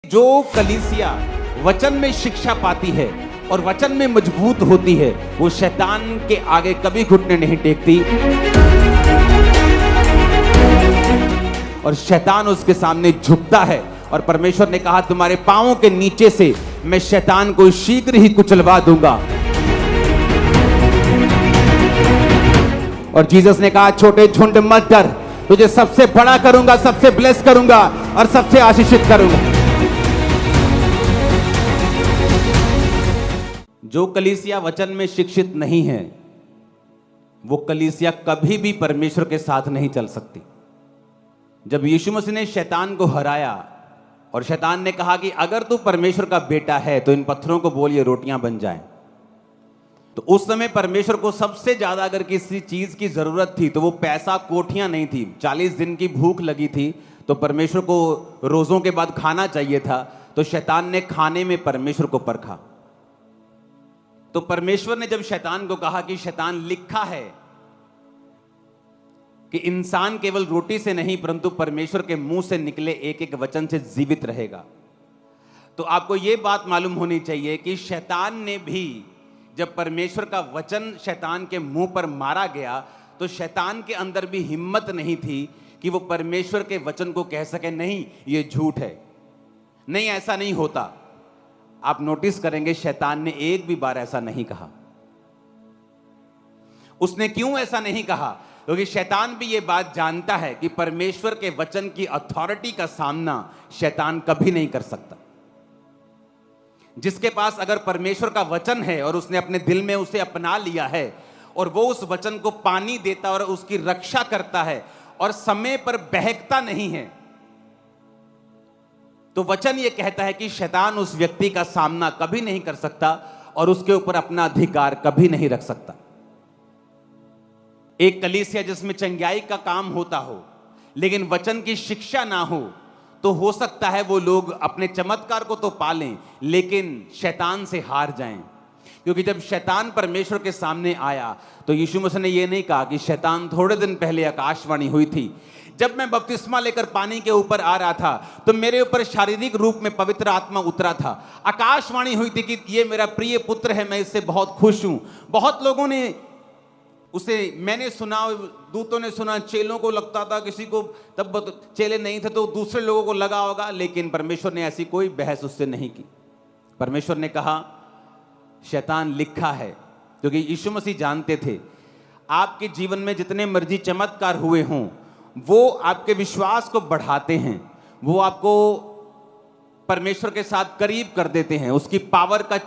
जो कलीसिया वचन में शिक्षा पाती है और वचन में मजबूत होती है, वो शैतान के आगे कभी घुटने नहीं टेकती और शैतान उसके सामने झुकता है। और परमेश्वर ने कहा, तुम्हारे पांवों के नीचे से मैं शैतान को शीघ्र ही कुचलवा दूंगा। और जीसस ने कहा, छोटे झुंड मत डर, तुझे सबसे बड़ा करूंगा, सबसे ब्लेस करूंगा और सबसे आशीषित करूंगा। जो कलीसिया वचन में शिक्षित नहीं है, वो कलीसिया कभी भी परमेश्वर के साथ नहीं चल सकती। जब यीशु मसीह ने शैतान को हराया और शैतान ने कहा कि अगर तू परमेश्वर का बेटा है तो इन पत्थरों को बोल ये रोटियां बन जाएं, तो उस समय परमेश्वर को सबसे ज्यादा अगर किसी चीज की जरूरत थी तो वो पैसा, कोठियां नहीं थी। 40 दिन की भूख लगी थी तो परमेश्वर को रोजों के बाद खाना चाहिए था, तो शैतान ने खाने में परमेश्वर को परखा। तो परमेश्वर ने जब शैतान को कहा कि शैतान, लिखा है कि इंसान केवल रोटी से नहीं परंतु परमेश्वर के मुंह से निकले एक एक वचन से जीवित रहेगा, तो आपको यह बात मालूम होनी चाहिए कि शैतान ने भी, जब परमेश्वर का वचन शैतान के मुंह पर मारा गया, तो शैतान के अंदर भी हिम्मत नहीं थी कि वो परमेश्वर के वचन को कह सके, नहीं ये झूठ है, नहीं ऐसा नहीं होता। आप नोटिस करेंगे शैतान ने एक भी बार ऐसा नहीं कहा। उसने क्यों ऐसा नहीं कहा? क्योंकि शैतान भी ये बात जानता है कि परमेश्वर के वचन की अथॉरिटी का सामना शैतान कभी नहीं कर सकता। जिसके पास अगर परमेश्वर का वचन है और उसने अपने दिल में उसे अपना लिया है और वो उस वचन को पानी देता और उसकी रक्षा करता है और समय पर बहकता नहीं है, तो वचन ये कहता है कि शैतान उस व्यक्ति का सामना कभी नहीं कर सकता और उसके ऊपर अपना अधिकार कभी नहीं रख सकता। एक कलीसिया जिसमें चंगाई का काम होता हो लेकिन वचन की शिक्षा ना हो, तो हो सकता है वो लोग अपने चमत्कार को तो पालें लेकिन शैतान से हार जाएं। क्योंकि जब शैतान परमेश्वर के सामने आया तो यीशु मसीह ने ये नहीं कहा कि शैतान, थोड़े दिन पहले आकाशवाणी हुई थी, जब मैं बपतिस्मा लेकर पानी के ऊपर आ रहा था तो मेरे ऊपर शारीरिक रूप में पवित्र आत्मा उतरा था। आकाशवाणी हुई थी कि ये मेरा प्रिय पुत्र है, मैं इससे बहुत खुश हूं। बहुत लोगों ने उसे, मैंने सुना, दूतों ने सुना, चेलों को लगता था, किसी को तब चेले नहीं थे तो दूसरे लोगों को लगा होगा, लेकिन परमेश्वर ने ऐसी कोई बहस उससे नहीं की। परमेश्वर ने कहा, शैतान, लिखा है। क्योंकि यीशु मसीह जानते थे आपके जीवन में जितने मर्जी चमत्कार हुए हों, वो आपके विश्वास को बढ़ाते हैं, वो आपको परमेश्वर के साथ करीब कर देते हैं, उसकी पावर का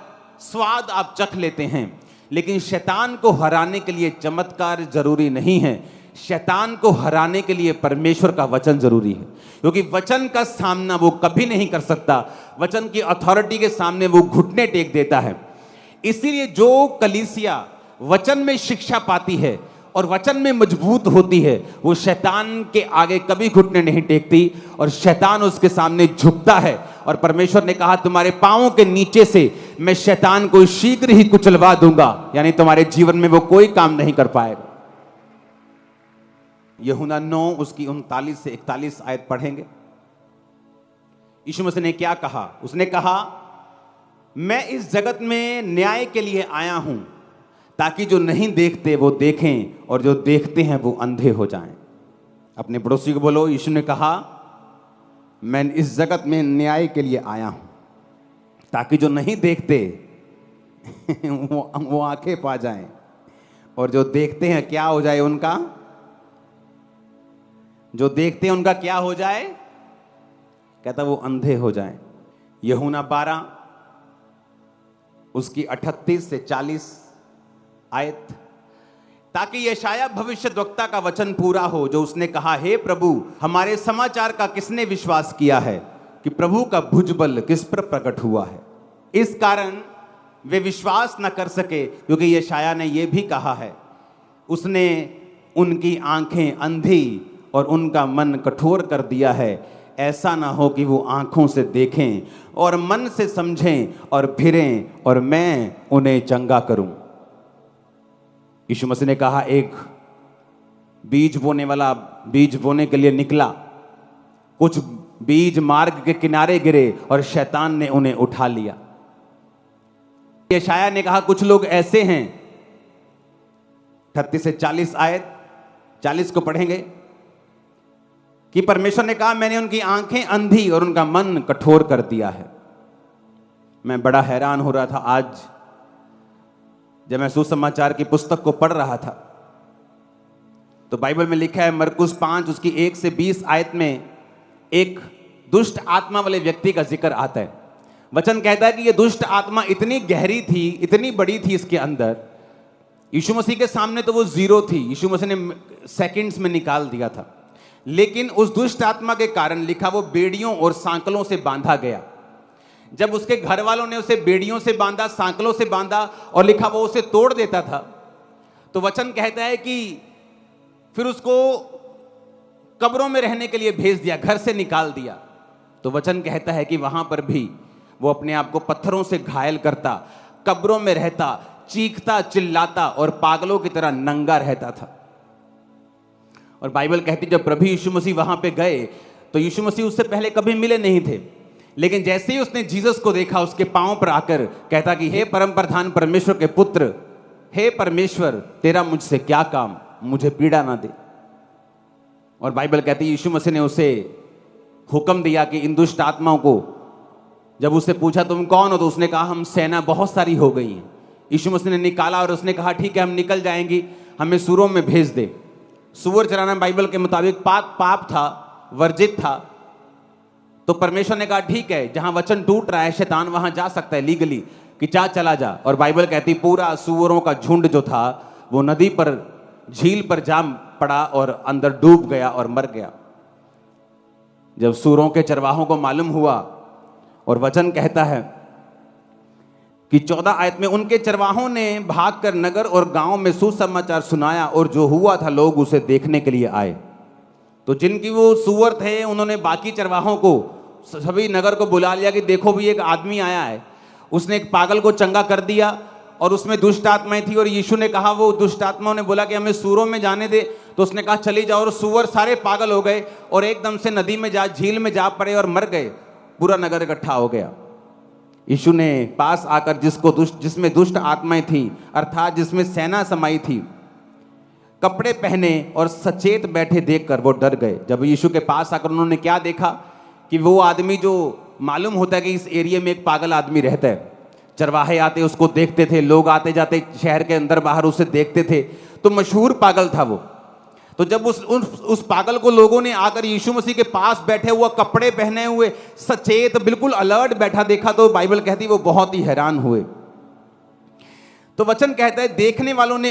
स्वाद आप चख लेते हैं। लेकिन शैतान को हराने के लिए चमत्कार जरूरी नहीं है, शैतान को हराने के लिए परमेश्वर का वचन जरूरी है। क्योंकि वचन का सामना वो कभी नहीं कर सकता, वचन की अथॉरिटी के सामने वो घुटने टेक देता है। इसीलिए जो कलीसिया वचन में शिक्षा पाती है और वचन में मजबूत होती है, वो शैतान के आगे कभी घुटने नहीं टेकती और शैतान उसके सामने झुकता है। और परमेश्वर ने कहा, तुम्हारे पांवों के नीचे से मैं शैतान को शीघ्र ही कुचलवा दूंगा, यानी तुम्हारे जीवन में वो कोई काम नहीं कर पाएगा। यूहन्ना 9 उसकी 39 से 41 आयत पढ़ेंगे। यीशु मसीह ने क्या कहा? उसने कहा, मैं इस जगत में न्याय के लिए आया हूं ताकि जो नहीं देखते वो देखें और जो देखते हैं वो अंधे हो जाएं। अपने पड़ोसी को बोलो, यीशु ने कहा, मैं इस जगत में न्याय के लिए आया हूं ताकि जो नहीं देखते वो आंखें पा जाएं और जो देखते हैं क्या हो जाए उनका, जो देखते हैं उनका क्या हो जाए? कहता वो अंधे हो जाएं। यूहन्ना 12 उसकी 38 से 40 आयत, ताकि यशाया भविष्यद्वक्ता का वचन पूरा हो जो उसने कहा, हे प्रभु, हमारे समाचार का किसने विश्वास किया है कि प्रभु का भुजबल किस पर प्रकट हुआ है। इस कारण वे विश्वास न कर सके, क्योंकि यशाया ने यह भी कहा है, उसने उनकी आंखें अंधी और उनका मन कठोर कर दिया है, ऐसा ना हो कि वो आंखों से देखें और मन से समझें और फिरें और मैं उन्हें चंगा करूं। यीशु मसीह ने कहा, एक बीज बोने वाला बीज बोने के लिए निकला, कुछ बीज मार्ग के किनारे गिरे और शैतान ने उन्हें उठा लिया। यशायाह ने कहा कुछ लोग ऐसे हैं, 38 से 40 आयत, 40 को पढ़ेंगे, कि परमेश्वर ने कहा मैंने उनकी आंखें अंधी और उनका मन कठोर कर दिया है। मैं बड़ा हैरान हो रहा था आज जब मैं सुसमाचार की पुस्तक को पढ़ रहा था, तो बाइबल में लिखा है मरकुस 5 उसकी 1 से 20 आयत में एक दुष्ट आत्मा वाले व्यक्ति का जिक्र आता है। वचन कहता है कि यह दुष्ट आत्मा इतनी गहरी थी, इतनी बड़ी थी इसके अंदर, यीशु मसीह के सामने तो वो जीरो थी, यीशु मसीह ने सेकंड्स में निकाल दिया था, लेकिन उस दुष्ट आत्मा के कारण लिखा वो बेड़ियों और सांकलों से बांधा गया। जब उसके घर वालों ने उसे बेड़ियों से बांधा, सांकलों से बांधा और लिखा वो उसे तोड़ देता था, तो वचन कहता है कि फिर उसको कब्रों में रहने के लिए भेज दिया, घर से निकाल दिया। तो वचन कहता है कि वहां पर भी वो अपने आप को पत्थरों से घायल करता, कब्रों में रहता, चीखता चिल्लाता और पागलों की तरह नंगा रहता था। और बाइबल कहती जब प्रभु यीशु मसीह वहां पे गए तो यीशु मसीह उससे पहले कभी मिले नहीं थे, लेकिन जैसे ही उसने जीसस को देखा उसके पांव पर आकर कहता कि हे परम प्रधान परमेश्वर के पुत्र, हे परमेश्वर तेरा मुझसे क्या काम, मुझे पीड़ा ना दे। और बाइबल कहती यीशु मसीह ने उसे हुक्म दिया कि इन दुष्ट आत्माओं को, जब उससे पूछा तुम कौन हो, तो उसने कहा हम सेना बहुत सारी हो गई हैं। यीशु मसीह ने निकाला और उसने कहा ठीक है हम निकल जाएंगी, हमें सूरों में भेज दे। सूअर चराना बाइबल के मुताबिक पाप था, वर्जित था। तो परमेश्वर ने कहा ठीक है, जहां वचन टूट रहा है शैतान वहां जा सकता है लीगली, कि चला जा। और बाइबल कहती पूरा सूअरों का झुंड जो था वो नदी पर, झील पर जा पड़ा और अंदर डूब गया और मर गया। जब सूअरों के चरवाहों को मालूम हुआ, और वचन कहता है कि 14 आयत में उनके चरवाहों ने भागकर नगर और गांव में सुसमाचार सुनाया और जो हुआ था लोग उसे देखने के लिए आए। तो जिनकी वो सूअर थे उन्होंने बाकी चरवाहों को, सभी नगर को बुला लिया कि देखो भी एक आदमी आया है, उसने एक पागल को चंगा कर दिया और उसमें दुष्ट आत्माएं थी। और यीशु ने कहा, वो दुष्ट आत्माओं ने बोला कि हमें सूअरों में जाने दे, तो उसने कहा चली जाओ। और सूअर सारे पागल हो गए और एकदम से नदी में जा, झील में जा पड़े और मर गए। पूरा नगर इकट्ठा हो गया। यीशु ने पास आकर जिसमें दुष्ट आत्माएं थी, अर्थात जिसमें सेना समाई थी, कपड़े पहने और सचेत बैठे देखकर वो डर गए। जब यीशु के पास आकर उन्होंने क्या देखा कि वो आदमी, जो मालूम होता है कि इस एरिया में एक पागल आदमी रहता है, चरवाहे आते उसको देखते थे, लोग आते जाते शहर के अंदर बाहर उसे देखते थे, तो मशहूर पागल था वो। तो जब उस पागल को लोगों ने आकर यीशु मसीह के पास बैठे हुआ, कपड़े पहने हुए, सचेत, बिल्कुल अलर्ट बैठा देखा, तो बाइबल कहती वो बहुत ही हैरान हुए। तो वचन कहता है देखने वालों ने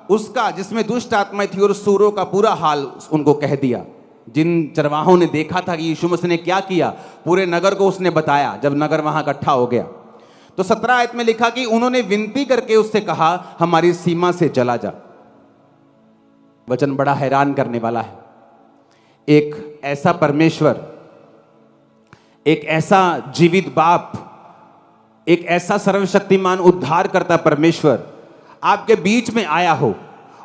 उसका जिसमें दुष्ट आत्माएं थी और सूरों का पूरा हाल उनको कह दिया। जिन चरवाहों ने देखा था कि यीशु मसीह ने क्या किया, पूरे नगर को उसने बताया। जब नगर वहां इकट्ठा हो गया तो 17 आयत में लिखा कि उन्होंने विनती करके उससे कहा हमारी सीमा से चला जा। वचन बड़ा हैरान करने वाला है। एक ऐसा परमेश्वर, एक ऐसा जीवित बाप, एक ऐसा सर्वशक्तिमान उद्धार करता परमेश्वर आपके बीच में आया हो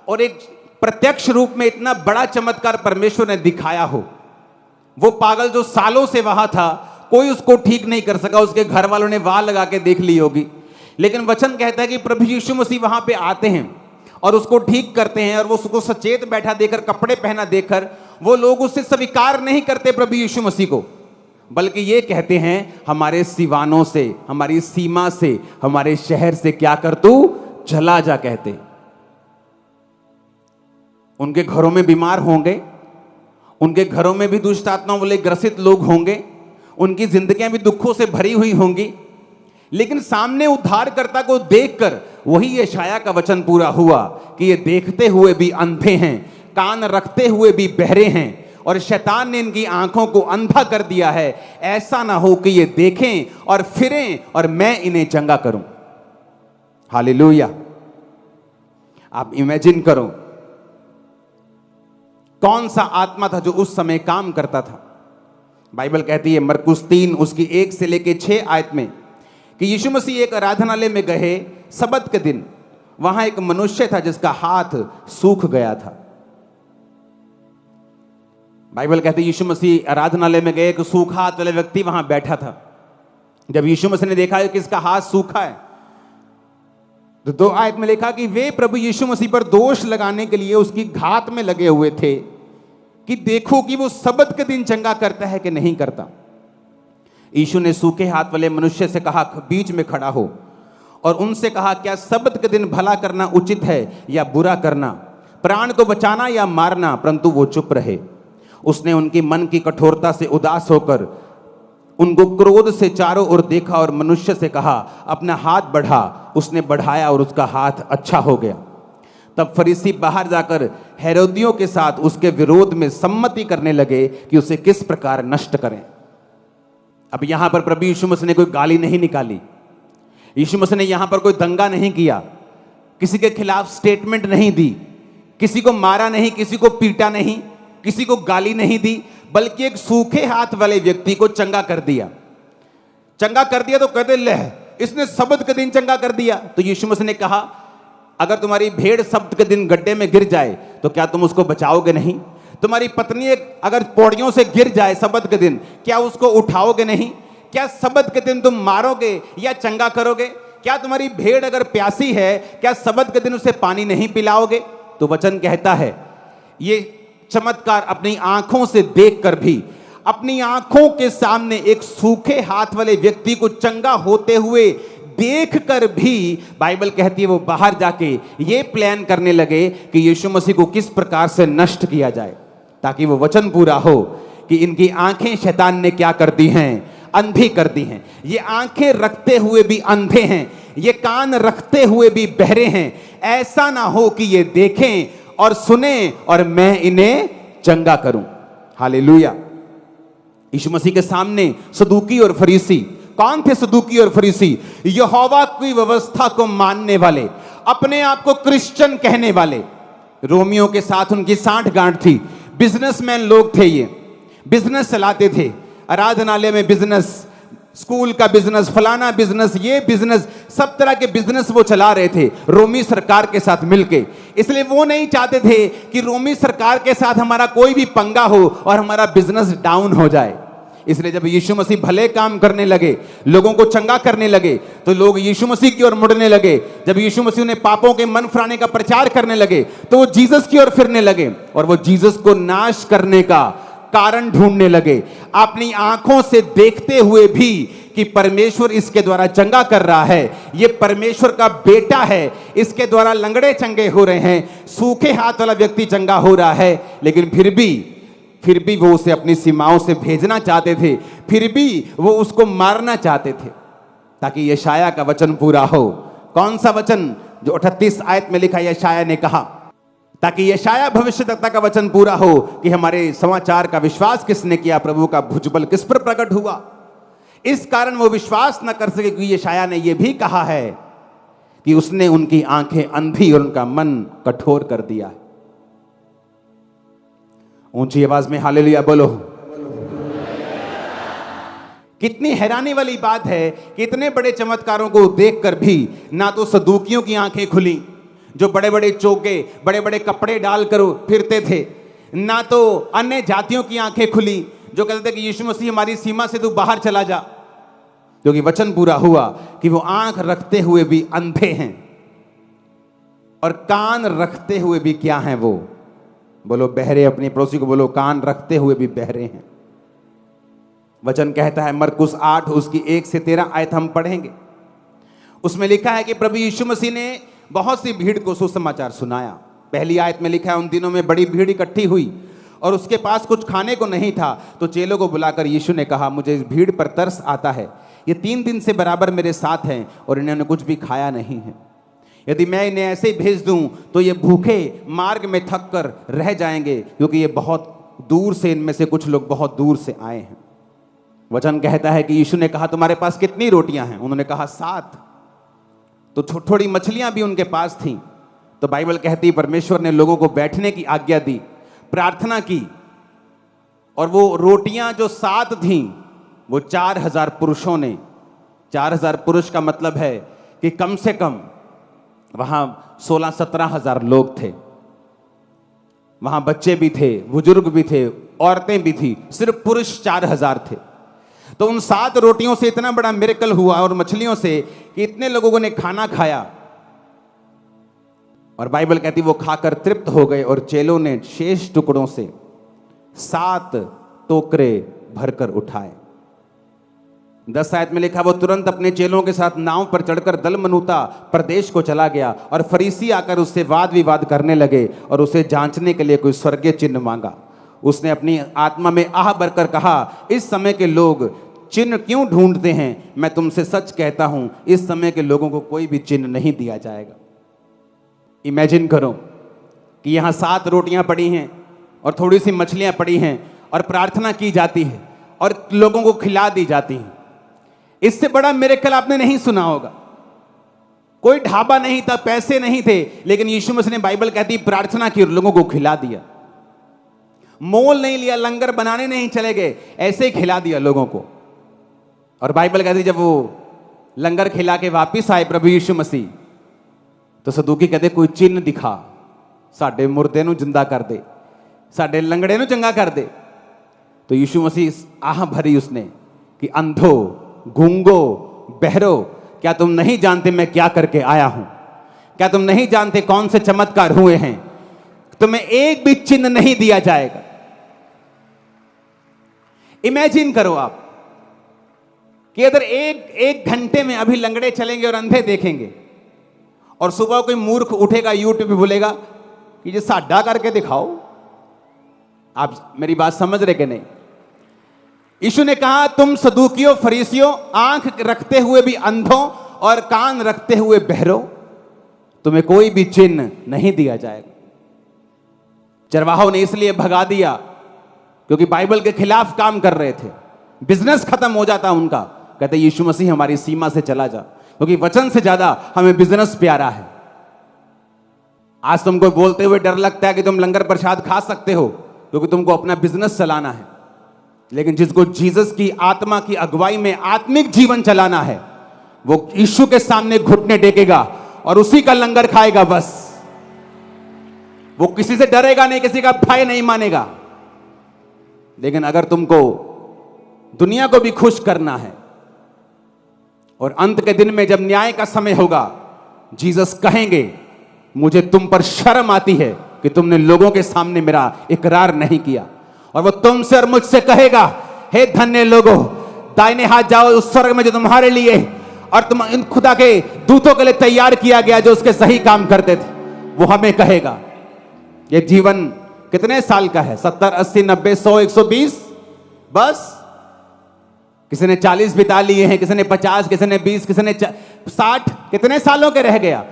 और एक प्रत्यक्ष रूप में इतना बड़ा चमत्कार परमेश्वर ने दिखाया हो। वो पागल जो सालों से वहां था, कोई उसको ठीक नहीं कर सका, उसके घर वालों ने वाह लगा के देख ली होगी, लेकिन वचन कहता है कि प्रभु यीशु मसीह वहां पे आते हैं और उसको ठीक करते हैं। और वो उसको सचेत बैठा देकर, कपड़े पहना देकर, वो लोग उससे स्वीकार नहीं करते प्रभु यीशु मसीह को, बल्कि ये कहते हैं हमारे सिवानों से, हमारी सीमा से, हमारे शहर से क्या कर तू, चला जा कहते। उनके घरों में बीमार होंगे, उनके घरों में भी दुष्ट आत्माओं वाले ग्रसित लोग होंगे, उनकी जिंदगियां भी दुखों से भरी हुई होंगी, लेकिन सामने उद्धारकर्ता को देखकर वही यशायाह का वचन पूरा हुआ कि ये देखते हुए भी अंधे हैं, कान रखते हुए भी बहरे हैं, और शैतान ने इनकी आंखों को अंधा कर दिया है, ऐसा ना हो कि ये देखें और फिरें और मैं इन्हें चंगा करूं। हालेलुया। आप इमेजिन करो कौन सा आत्मा था जो उस समय काम करता था। बाइबल कहती है मरकुस 3 उसकी 1 से लेके 6 आयत में कि यीशु मसीह एक आराधनालय में गए सबत के दिन। वहां एक मनुष्य था जिसका हाथ सूख गया था। बाइबल कहते यीशु मसीह आराधनालय में गए, एक सूखा हाथ वाला व्यक्ति वहां बैठा था। जब यीशु मसीह ने देखा कि इसका हाथ सूखा है, तो 2 आयत में लिखा कि वे प्रभु यीशु मसीह पर दोष लगाने के लिए उसकी घात में लगे हुए थे कि देखो कि वो सबत के दिन चंगा करता है कि नहीं करता। यीशु ने सूखे हाथ वाले मनुष्य से कहा, बीच में खड़ा हो, और उनसे कहा, क्या सबत के दिन भला करना उचित है या बुरा करना, प्राण को बचाना या मारना? परंतु वो चुप रहे। उसने उनकी मन की कठोरता से उदास होकर उनको क्रोध से चारों ओर देखा और मनुष्य से कहा, अपना हाथ बढ़ा। उसने बढ़ाया और उसका हाथ अच्छा हो गया। तब फरीसी बाहर जाकर हेरोदियों के साथ उसके विरोध में सम्मति करने लगे कि उसे किस प्रकार नष्ट करें। अब यहां पर प्रभु यीशु मसीह ने कोई गाली नहीं निकाली, यीशु मसीह ने यहां पर कोई दंगा नहीं किया, किसी के खिलाफ स्टेटमेंट नहीं दी, किसी को मारा नहीं, किसी को पीटा नहीं, किसी को गाली नहीं दी, बल्कि एक सूखे हाथ वाले व्यक्ति को चंगा कर दिया। चंगा कर दिया तो कहते ले, इसने सबत के दिन चंगा कर दिया। तो यीशु मसीह ने कहा, अगर तुम्हारी भेड़ सबत के दिन गड्ढे में गिर जाए तो क्या तुम उसको बचाओगे नहीं? तुम्हारी पत्नी अगर पौड़ियों से गिर जाए सबत के दिन, क्या उसको उठाओगे नहीं? क्या सबत के दिन तुम मारोगे या चंगा करोगे? क्या तुम्हारी भेड़ अगर प्यासी है, क्या सबत के दिन उसे पानी नहीं पिलाओगे? तो वचन कहता है, ये चमत्कार अपनी आंखों से देखकर भी, अपनी आंखों के सामने एक सूखे हाथ वाले व्यक्ति को चंगा होते हुए देखकर भी, बाइबल कहती है वो बाहर जाके ये प्लान करने लगे कि यीशु मसीह को किस प्रकार से नष्ट किया जाए, ताकि वो वचन पूरा हो कि इनकी आंखें शैतान ने क्या कर दी हैं? अंधी कर दी हैं। ये आंखें रखते हुए भी अंधे हैं, ये कान रखते हुए भी बहरे हैं। ऐसा ना हो कि ये देखें और सुने और मैं इन्हें चंगा करूं। हालेलुया। यीशु मसीह के सामने सदूकी और फरीसी, कौन थे सदूकी और फरीसी? यहोवा की व्यवस्था को मानने वाले, अपने आप को क्रिश्चियन कहने वाले। रोमियो के साथ उनकी साठ गांठ थी। बिजनेसमैन लोग थे, ये बिजनेस चलाते थे, आराधनालय में बिजनेस, स्कूल का बिजनेस, फलाना बिजनेस, ये बिजनेस, सब तरह के बिजनेस वो चला रहे थे रोमी सरकार के साथ मिलके। इसलिए वो नहीं चाहते थे कि रोमी सरकार के साथ हमारा कोई भी पंगा हो और हमारा बिजनेस डाउन हो जाए। इसलिए जब यीशु मसीह भले काम करने लगे, लोगों को चंगा करने लगे, तो लोग यीशु मसीह की ओर मुड़ने लगे। जब यीशु मसीह ने पापों के मन फिराने का प्रचार करने लगे, तो वो जीसस की ओर फिरने लगे और वो जीसस को नाश करने का कारण ढूंढने लगे, अपनी आंखों से देखते हुए भी कि परमेश्वर इसके द्वारा चंगा कर रहा है, ये परमेश्वर का बेटा है, इसके द्वारा लंगड़े चंगे हो रहे हैं, सूखे हाथ वाला व्यक्ति चंगा हो रहा है। लेकिन फिर भी वो उसे अपनी सीमाओं से भेजना चाहते थे, फिर भी वो उसको मारना चाहते थे, ताकि यशाया का वचन पूरा हो। कौन सा वचन? जो 38 आयत में लिखा, यशाया ने कहा, ताकि यशाया भविष्यद्वक्ता का वचन पूरा हो कि हमारे समाचार का विश्वास किसने किया, प्रभु का भुजबल किस पर प्रकट हुआ। इस कारण वो विश्वास न कर सके, क्योंकि यशाया ने यह भी कहा है कि उसने उनकी आंखें अंधी और उनका मन कठोर कर दिया। ऊंची आवाज में हालेलुया बोलो। कितनी हैरानी वाली बात है कि इतने बड़े चमत्कारों को देखकर भी ना तो सदूकियों की आंखें खुली, जो बड़े बड़े चौके, बड़े बड़े कपड़े डालकर फिरते थे, ना तो अन्य जातियों की आंखें खुली, जो कहते थे कि यीशु मसीह हमारी सीमा से तू बाहर चला जा, क्योंकि वचन पूरा हुआ कि वो आंख रखते हुए भी अंधे हैं और कान रखते हुए भी क्या हैं? वो बोलो बहरे। अपने पड़ोसी को बोलो, कान रखते हुए भी बहरे हैं। वचन कहता है, मरकुस 8 उसकी 1 से 13 आयत हम पढ़ेंगे। उसमें लिखा है कि प्रभु यीशु मसीह ने बहुत सी भीड़ को सुसमाचार सुनाया। पहली आयत में लिखा है, उन दिनों में बड़ी भीड़ इकट्ठी हुई और उसके पास कुछ खाने को नहीं था, तो चेलों को बुलाकर यीशु ने कहा, मुझे इस भीड़ पर तरस आता है, ये 3 दिन से बराबर मेरे साथ हैं और इन्होंने कुछ भी खाया नहीं है। यदि मैं इन्हें ऐसे ही भेज दूं तो ये भूखे मार्ग में थक कर रह जाएंगे, क्योंकि ये बहुत दूर से, इनमें से कुछ लोग बहुत दूर से आए हैं। वचन कहता है कि यीशु ने कहा, तुम्हारे पास कितनी रोटियां हैं? उन्होंने कहा 7। तो थोड़ी मछलियां भी उनके पास थीं। तो बाइबल कहती, परमेश्वर ने लोगों को बैठने की आज्ञा दी, प्रार्थना की, और वो रोटियां जो 7 थीं वो 4000 पुरुषों ने, 4000 पुरुष का मतलब है कि कम से कम वहां 16-17 हजार लोग थे। वहां बच्चे भी थे, बुजुर्ग भी थे, औरतें भी थी, सिर्फ पुरुष 4000 थे। तो उन 7 रोटियों से इतना बड़ा मिरेकल हुआ और मछलियों से कि इतने लोगों ने खाना खाया। और बाइबल कहती वो खाकर तृप्त हो गए और चेलों ने शेष टुकड़ों से 7 टोकरे भरकर उठाए। 10 आयत में लिखा वो तुरंत अपने चेलों के साथ नाव पर चढ़कर दलमनूता प्रदेश को चला गया और फरीसी आकर उससे वाद विवाद करने लगे और उसे जांचने के लिए कोई स्वर्गीय चिन्ह मांगा। उसने अपनी आत्मा में आह भरकर कहा, इस समय के लोग चिन्ह क्यों ढूंढते हैं? मैं तुमसे सच कहता हूं, इस समय के लोगों को कोई भी चिन्ह नहीं दिया जाएगा। इमेजिन करो कि यहां 7 रोटियां पड़ी हैं और थोड़ी सी मछलियां पड़ी हैं और प्रार्थना की जाती है और लोगों को खिला दी जाती है। इससे बड़ा मिरेकल आपने नहीं सुना होगा। कोई ढाबा नहीं था, पैसे नहीं थे, लेकिन यीशु मसीह ने, बाइबल कहती, प्रार्थना की और लोगों को खिला दिया। मोल नहीं लिया, लंगर बनाने नहीं चले गए, ऐसे ही खिला दिया लोगों को। और बाइबल कहती जब वो लंगर खिला के वापिस आए प्रभु यीशु मसीह, तो सदूकी कहते कोई चिन्ह दिखा, साडे मुर्दे नूं जिंदा कर दे, साडे लंगड़े नूं चंगा कर दे। तो यीशु मसीह आह भरी उसने कि अंधो, गूंगो, बहरो, क्या तुम नहीं जानते मैं क्या करके आया हूं? क्या तुम नहीं जानते कौन से चमत्कार हुए हैं? तुम्हें एक भी चिन्ह नहीं दिया जाएगा। इमेजिन करो आप कि अगर एक घंटे में अभी लंगड़े चलेंगे और अंधे देखेंगे और सुबह कोई मूर्ख उठेगा यूट्यूब पे बोलेगा कि ये साडा करके दिखाओ। आप मेरी बात समझ रहे कि नहीं? यीशु ने कहा तुम सदूकियों, फरीसियों, आंख रखते हुए भी अंधों और कान रखते हुए बहरों, तुम्हें कोई भी चिन्ह नहीं दिया जाएगा। चरवाहों ने इसलिए भगा दिया क्योंकि बाइबल के खिलाफ काम कर रहे थे, बिजनेस खत्म हो जाता उनका। कहते यीशु मसीह हमारी सीमा से चला जा, क्योंकि वचन से ज्यादा हमें बिजनेस प्यारा है। आज तुमको बोलते हुए डर लगता है कि तुम लंगर प्रसाद खा सकते हो क्योंकि तुमको अपना बिजनेस चलाना है, लेकिन जिसको जीसस की आत्मा की अगुवाई में आत्मिक जीवन चलाना है, वो यीशु के सामने घुटने टेकेगा और उसी का लंगर खाएगा। बस वो किसी से डरेगा नहीं, किसी का भय नहीं मानेगा। लेकिन अगर तुमको दुनिया को भी खुश करना है और अंत के दिन में जब न्याय का समय होगा, जीसस कहेंगे मुझे तुम पर शर्म आती है कि तुमने लोगों के सामने मेरा इकरार नहीं किया। और वो तुमसे और मुझसे कहेगा, हे धन्य लोगों, दाहिने हाथ जाओ उस स्वर्ग में जो तुम्हारे लिए और तुम इन खुदा के दूतों के लिए तैयार किया गया, जो उसके सही काम करते थे। वो हमें कहेगा ये जीवन कितने साल का है? 70, 80, 90, 100, 120? बस किसी ने 40 बिता लिए हैं, किसी ने 50, किसी ने 20, किसी ने 60। कितने सालों के रह गया?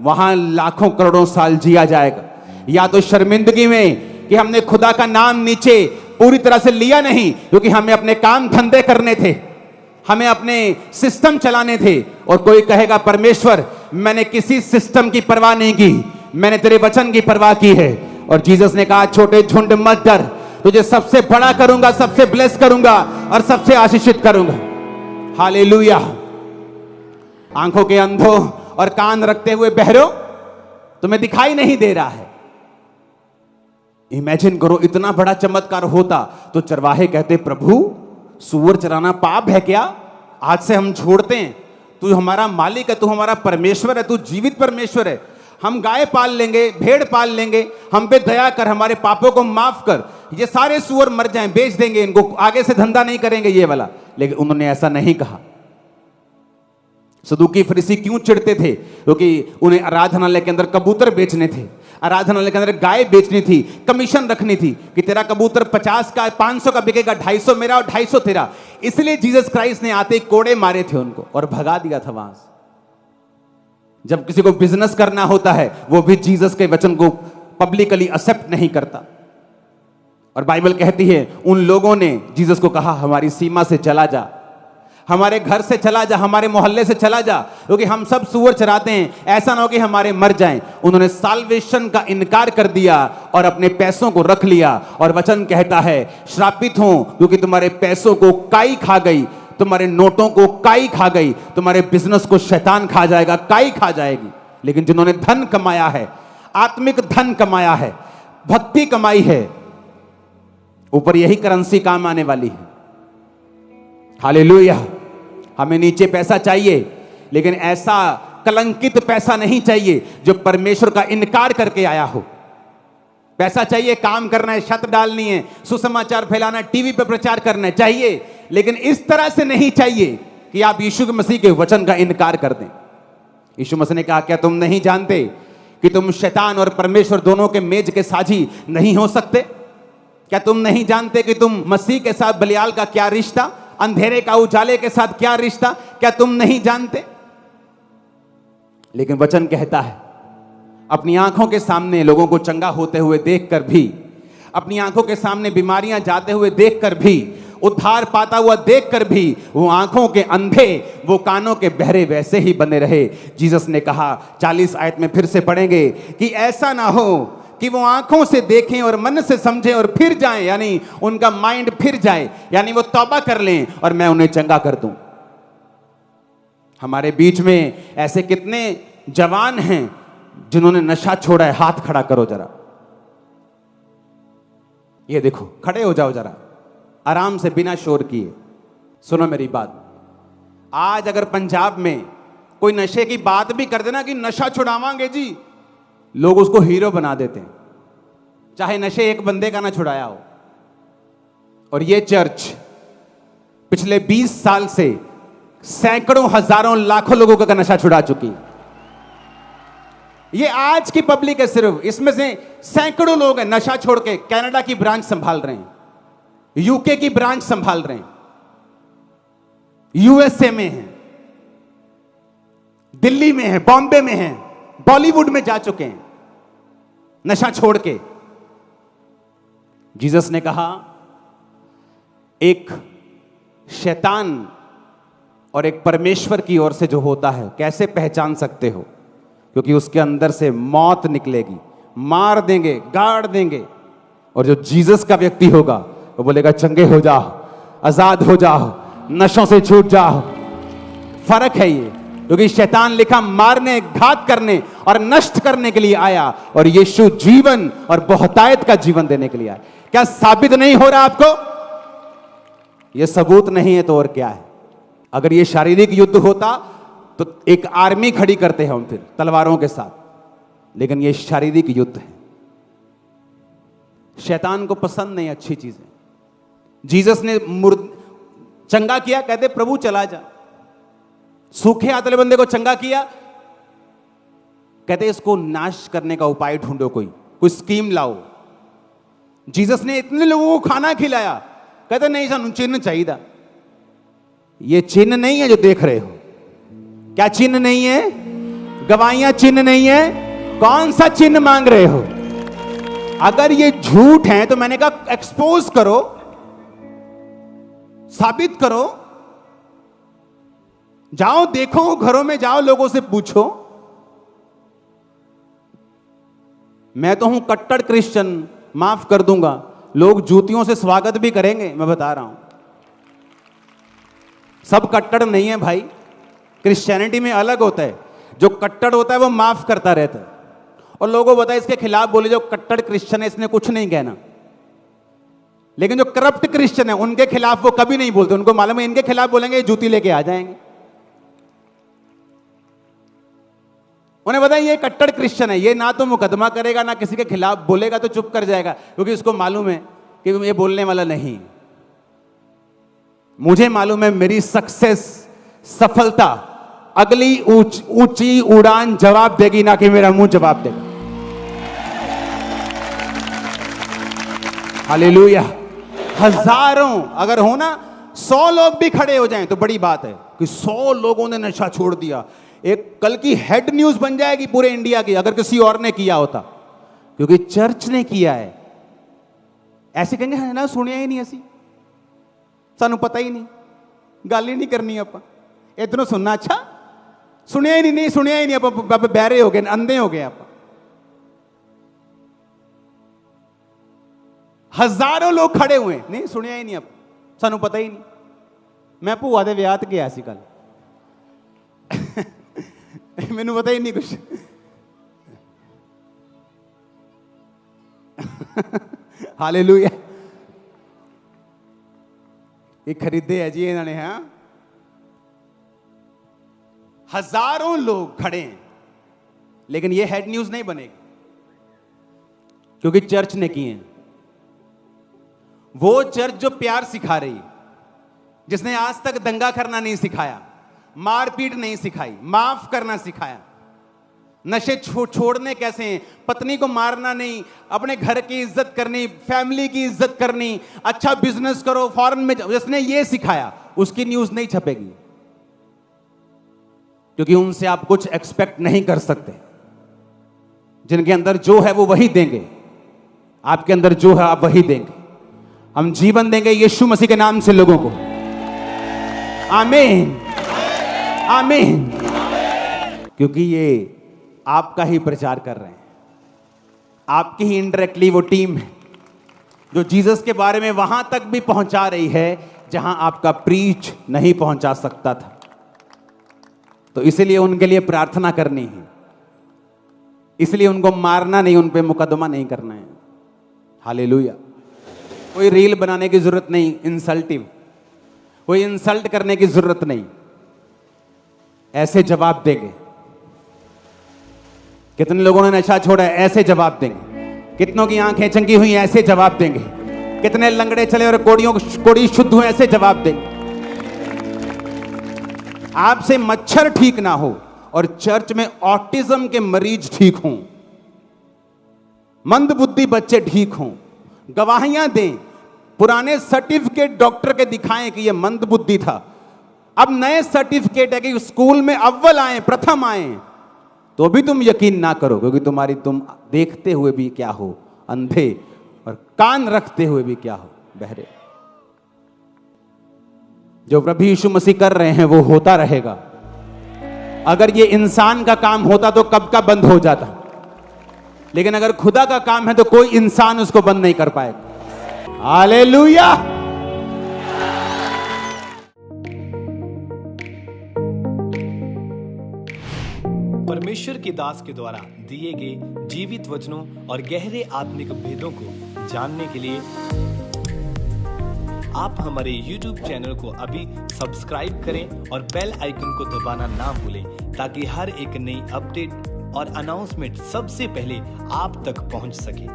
वहां लाखों करोड़ों साल जिया जाएगा। या तो शर्मिंदगी में कि हमने खुदा का नाम नीचे पूरी तरह से लिया नहीं, क्योंकि हमें अपने काम धंधे करने थे, हमें अपने सिस्टम चलाने थे। और कोई कहेगा परमेश्वर मैंने किसी सिस्टम की परवाह नहीं की, मैंने तेरे वचन की परवाह की है। और जीसस ने कहा छोटे झुंड मत डर, तुझे सबसे बड़ा करूंगा, सबसे ब्लेस करूंगा और सबसे आशीषित करूंगा। हालेलुया। आंखों के अंधों और कान रखते हुए बहरों, तुम्हें दिखाई नहीं दे रहा है। इमेजिन करो इतना बड़ा चमत्कार होता तो चरवाहे कहते प्रभु सूअर चराना पाप है क्या? आज से हम छोड़ते हैं, तू हमारा मालिक है, तू हमारा परमेश्वर है, तू जीवित परमेश्वर है। हम गाय पाल लेंगे, भेड़ पाल लेंगे, हम पे दया कर, हमारे पापों को माफ कर। ये सारे सूअर मर जाएं, बेच देंगे इनको, आगे से धंधा नहीं करेंगे ये वाला। लेकिन उन्होंने ऐसा नहीं कहा। सदूकी फरीसी क्यों चिढ़ते थे? क्योंकि उन्हें आराधनालय के अंदर कबूतर बेचने थे, आराधनालय के अंदर गाय बेचनी थी, कमीशन रखनी थी कि तेरा कबूतर 50 का 500 का बिकेगा, 250 मेरा और 250 तेरा। इसलिए जीसस क्राइस्ट ने आते कोड़े मारे थे उनको और भगा दिया था वहां से। जब किसी को बिजनेस करना होता है, वो भी जीसस के वचन को पब्लिकली एक्सेप्ट नहीं करता। और बाइबल कहती है उन लोगों ने जीसस को कहा हमारी सीमा से चला जा, हमारे घर से चला जा, हमारे मोहल्ले से चला जा, क्योंकि हम सब सूअर चराते हैं, ऐसा ना हो कि हमारे मर जाएं। उन्होंने साल्वेशन का इनकार कर दिया और अपने पैसों को रख लिया। और वचन कहता है श्रापित हो क्योंकि तुम्हारे पैसों को काई खा गई, तुम्हारे नोटों को काई खा गई, तुम्हारे बिजनेस को शैतान खा जाएगा, काई खा जाएगी। लेकिन जिन्होंने धन कमाया है, आत्मिक धन कमाया है, भक्ति कमाई है, ऊपर यही करेंसी काम आने वाली है। हालेलुया। हमें नीचे पैसा चाहिए, लेकिन ऐसा कलंकित पैसा नहीं चाहिए जो परमेश्वर का इनकार करके आया हो। पैसा चाहिए, काम करना है, छत डालनी है, सुसमाचार फैलाना, टीवी पर प्रचार करना चाहिए, लेकिन इस तरह से नहीं चाहिए कि आप यीशु मसीह के वचन का इनकार कर दें। यीशु मसीह ने कहा, क्या तुम नहीं जानते कि तुम शैतान और परमेश्वर दोनों के मेज के साझी नहीं हो सकते? क्या तुम नहीं जानते कि तुम मसीह के साथ बलियाल का क्या रिश्ता, अंधेरे का उजाले के साथ क्या रिश्ता? क्या तुम नहीं जानते? लेकिन वचन कहता है, अपनी आंखों के सामने लोगों को चंगा होते हुए देखकर भी, अपनी आंखों के सामने बीमारियां जाते हुए देखकर भी, उद्धार पाता हुआ देखकर भी वो आंखों के अंधे, वो कानों के बहरे वैसे ही बने रहे। जीसस ने कहा, 40 आयत में फिर से पढ़ेंगे कि ऐसा ना हो कि वो आंखों से देखें और मन से समझें और फिर जाएं, यानी उनका माइंड फिर जाए, यानी वो तौबा कर लें और मैं उन्हें चंगा कर दूं। हमारे बीच में ऐसे कितने जवान हैं जिन्होंने नशा छोड़ा है? हाथ खड़ा करो जरा। ये देखो, खड़े हो जाओ जरा, आराम से, बिना शोर किए। सुनो मेरी बात, आज अगर पंजाब में कोई नशे की बात भी कर देना कि नशा छुड़ावांगे जी, लोग उसको हीरो बना देते हैं, चाहे नशे एक बंदे का ना छुड़ाया हो। और ये चर्च पिछले 20 साल से सैकड़ों, हजारों, लाखों लोगों का नशा छुड़ा चुकी है। ये आज की पब्लिक है सिर्फ, इसमें से सैकड़ों लोग हैं नशा छोड़ के कनाडा की ब्रांच संभाल रहे हैं, यूके की ब्रांच संभाल रहे हैं, यूएसए में हैं, दिल्ली में हैं, बॉम्बे में हैं, बॉलीवुड में जा चुके हैं नशा छोड़ के। जीसस ने कहा, एक शैतान और एक परमेश्वर की ओर से जो होता है कैसे पहचान सकते हो? क्योंकि उसके अंदर से मौत निकलेगी, मार देंगे, गाड़ देंगे। और जो जीसस का व्यक्ति होगा वो बोलेगा, चंगे हो जाओ, आजाद हो जाओ, नशों से छूट जाओ। फर्क है ये, क्योंकि शैतान लिखा मारने, घात करने और नष्ट करने के लिए आया, और यीशु जीवन और बहुतायत का जीवन देने के लिए आया। क्या साबित नहीं हो रहा आपको? यह सबूत नहीं है तो और क्या है? अगर ये शारीरिक युद्ध होता तो एक आर्मी खड़ी करते हैं हम फिर तलवारों के साथ, लेकिन ये शारीरिक युद्ध है। शैतान को पसंद नहीं अच्छी चीजें। जीसस ने चंगा किया, कहते प्रभु चला जा। सूखे हाथ बंदे को चंगा किया, कहते इसको नाश करने का उपाय ढूंढो, कोई स्कीम लाओ। जीसस ने इतने लोगों को खाना खिलाया, कहते नहीं सानू चिन्ह चाहिए। ये चिन्ह नहीं है जो देख रहे हो। क्या चिन्ह नहीं है? गवाहियां चिन्ह नहीं है। कौन सा चिन्ह मांग रहे हो? अगर ये झूठ है तो मैंने कहा एक्सपोज करो, साबित करो। जाओ देखो, घरों में जाओ, लोगों से पूछो। मैं तो हूं कट्टर क्रिश्चियन, माफ कर दूंगा, लोग जूतियों से स्वागत भी करेंगे, मैं बता रहा हूं। सब कट्टर नहीं है भाई, क्रिश्चियनिटी में अलग होता है। जो कट्टर होता है वो माफ करता रहता है, और लोगों को बताया इसके खिलाफ बोले जो कट्टर क्रिश्चियन है इसने कुछ नहीं कहना। लेकिन जो करप्ट क्रिश्चियन है उनके खिलाफ वो कभी नहीं बोलते, उनको मालूम है इनके खिलाफ बोलेंगे जूती लेके आ जाएंगे। उन्हें बताया ये कट्टर क्रिश्चियन है, ये ना तो मुकदमा करेगा ना किसी के खिलाफ बोलेगा, तो चुप कर जाएगा, क्योंकि उसको मालूम है कि ये बोलने वाला नहीं। मुझे मालूम है मेरी सक्सेस, सफलता अगली ऊंची उड़ान जवाब देगी, ना कि मेरा मुंह जवाब देगा। हालेलुया। हजारों अगर हो ना, 100 लोग भी खड़े हो जाएं तो बड़ी बात है कि 100 लोगों ने नशा छोड़ दिया। एक कल की हेड न्यूज बन जाएगी पूरे इंडिया की, अगर किसी और ने किया होता, क्योंकि चर्च ने किया है। ऐसे कहेंगे है ना, सुनिया ही नहीं, ऐसी सानू पता ही नहीं, गल ही नहीं करनी आप इतनों सुनना। अच्छा सुनिया ही नहीं, सुनिया ही नहीं, आप बहरे हो गए, अंधे हो गए आप। हजारों लोग खड़े हुए, नहीं सुनिया ही नहीं, आप सानू पता ही नहीं। मैं भूआ दे विआह ते गया सी कल, मैनू पता ही नहीं कुछ। हालेलुया। ये खरीदे है जी इन्होंने, हाँ। हजारों लोग खड़े हैं, लेकिन ये हेड न्यूज नहीं बनेगी क्योंकि चर्च ने किए हैं। वो चर्च जो प्यार सिखा रही, जिसने आज तक दंगा करना नहीं सिखाया, मारपीट नहीं सिखाई, माफ करना सिखाया, नशे छोड़ने कैसे हैं, पत्नी को मारना नहीं, अपने घर की इज्जत करनी, फैमिली की इज्जत करनी, अच्छा बिजनेस करो, फॉरेन में जिसने ये सिखाया, उसकी न्यूज नहीं छपेगी, क्योंकि उनसे आप कुछ एक्सपेक्ट नहीं कर सकते। जिनके अंदर जो है वो वही देंगे, आपके अंदर जो है आप वही देंगे। हम जीवन देंगे यीशु मसीह के नाम से लोगों को। आमीन, आमीन। क्योंकि ये आपका ही प्रचार कर रहे हैं, आपकी ही इनडायरेक्टली वो टीम है जो जीसस के बारे में वहां तक भी पहुंचा रही है जहां आपका प्रीच नहीं पहुंचा सकता था। तो इसलिए उनके लिए प्रार्थना करनी है, इसलिए उनको मारना नहीं, उन पे मुकदमा नहीं करना है। हालेलुया। कोई रील बनाने की जरूरत नहीं, इंसल्टिव, कोई इंसल्ट करने की जरूरत नहीं। ऐसे जवाब देंगे। कितने लोगों ने नशा छोड़ा है, ऐसे जवाब देंगे। कितनों की आंखें चंगी हुई, ऐसे जवाब देंगे। कितने लंगड़े चले और कोड़ी शुद्ध हुए, ऐसे जवाब देंगे। आपसे मच्छर ठीक ना हो और चर्च में ऑटिज्म के मरीज ठीक हों, मंदबुद्धि बच्चे ठीक हों, गवाहियां दें, पुराने सर्टिफिकेट डॉक्टर के दिखाएं कि ये मंदबुद्धि था, अब नए सर्टिफिकेट है कि स्कूल में अव्वल आए, प्रथम आए, तो भी तुम यकीन ना करो, क्योंकि तुम देखते हुए भी क्या हो, अंधे, और कान रखते हुए भी क्या हो, बहरे। जो प्रभु यीशु मसीह कर रहे हैं वो होता रहेगा। अगर ये इंसान का काम होता तो कब का बंद हो जाता, लेकिन अगर खुदा का काम है तो कोई इंसान उसको बंद नहीं कर पाएगा। हालेलुया। परमेश्वर के दास के द्वारा दिए गए जीवित वचनों और गहरे आत्मिक भेदों को जानने के लिए आप हमारे YouTube चैनल को अभी सब्सक्राइब करें और बेल आइकन को दबाना ना भूलें, ताकि हर एक नई अपडेट और अनाउंसमेंट सबसे पहले आप तक पहुंच सके।